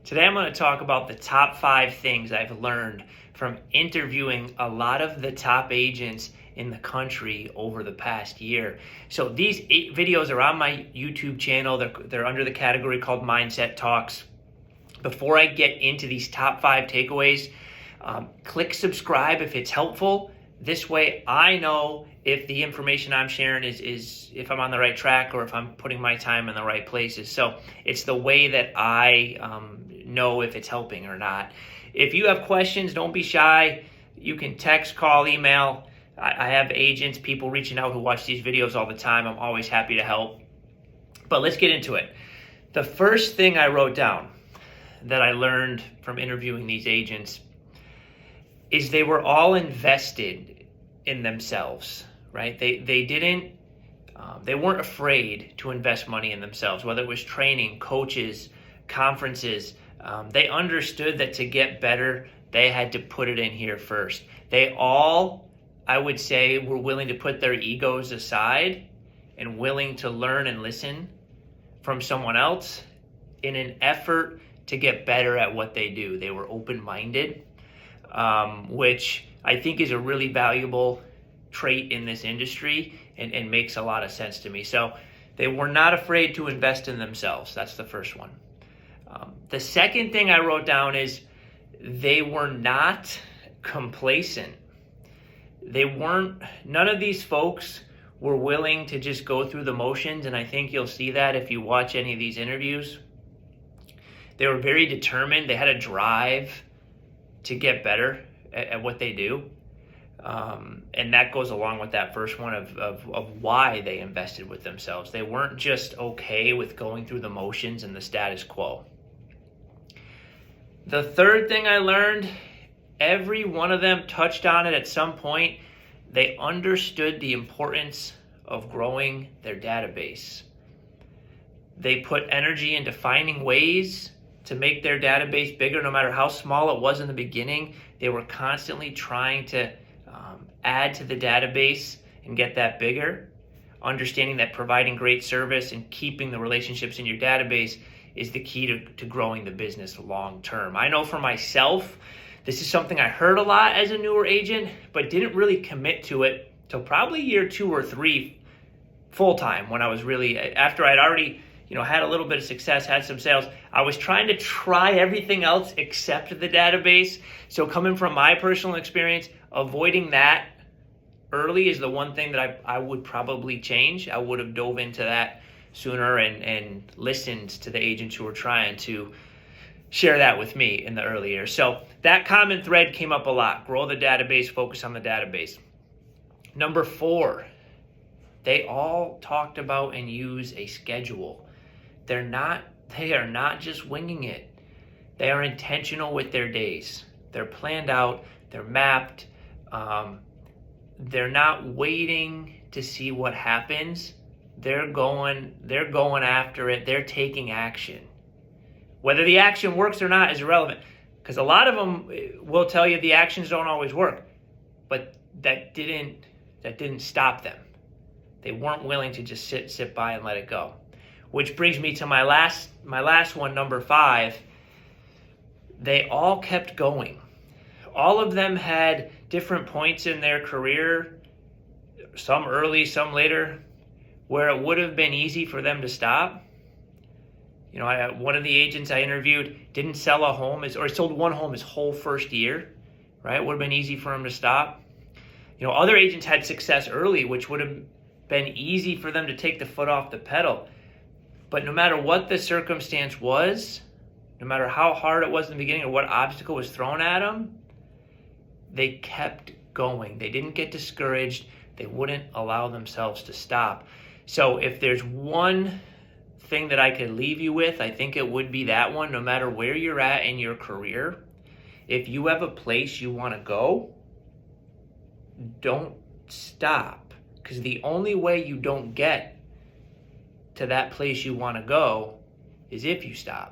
Today I'm going to talk about the top 5 things I've learned from interviewing a lot of the top agents in the country over the past year. So these 8 videos are on my YouTube channel. They're under the category called Mindset Talks. Before I get into these top 5 takeaways, click subscribe if it's helpful. This way I know if the information I'm sharing is if I'm on the right track or if I'm putting my time in the right places. So it's the way that I know if it's helping or not. If you have questions, don't be shy. You can text, call, email. I have agents, people reaching out who watch these videos all the time. I'm always happy to help. But let's get into it. The first thing I wrote down that I learned from interviewing these agents is they were all invested in themselves, right? They weren't afraid to invest money in themselves, whether it was training, coaches, conferences. They understood that to get better, they had to put it in here first. They all, I would say, were willing to put their egos aside and willing to learn and listen from someone else in an effort to get better at what they do. They were open-minded, which I think is a really valuable trait in this industry and makes a lot of sense to me. So they were not afraid to invest in themselves. That's the first one. The second thing I wrote down is they were not complacent. None of these folks were willing to just go through the motions, and I think you'll see that if you watch any of these interviews. They were very determined. They had a drive to get better at what they do. And that goes along with that first one of why they invested with themselves. They weren't just okay with going through the motions and the status quo. The third thing I learned, every one of them touched on it at some point. They understood the importance of growing their database. They put energy into finding ways to make their database bigger, no matter how small it was in the beginning. They were constantly trying to add to the database and get that bigger, understanding that providing great service and keeping the relationships in your database is the key to growing the business long term. I know for myself, this is something I heard a lot as a newer agent, but didn't really commit to it till probably year 2 or 3 full time, when I was really, after I'd already had a little bit of success, had some sales. I was trying to try everything else except the database. So coming from my personal experience, avoiding that early is the one thing that I would probably change. I would have dove into that sooner and listened to the agents who were trying to share that with me in the early years. So that common thread came up a lot. Grow the database, focus on the database. Number 4, they all talked about and use a schedule. They are not just winging it. They are intentional with their days. They're planned out, they're mapped. They're not waiting to see what happens. They're going after it. They're taking action. Whether the action works or not is irrelevant, because a lot of them will tell you the actions don't always work, but that didn't stop them. They weren't willing to just sit by and let it go. Which brings me to my last one, number 5. They all kept going. All of them had different points in their career, some early, some later, where it would have been easy for them to stop. One of the agents I interviewed didn't sell a home, or sold one home his whole first year, right? It would have been easy for him to stop. Other agents had success early, which would have been easy for them to take the foot off the pedal. But no matter what the circumstance was, no matter how hard it was in the beginning or what obstacle was thrown at them, they kept going. They didn't get discouraged. They wouldn't allow themselves to stop. So if there's one thing that I could leave you with, I think it would be that one. No matter where you're at in your career, if you have a place you want to go, don't stop. Because the only way you don't get to that place you want to go is if you stop.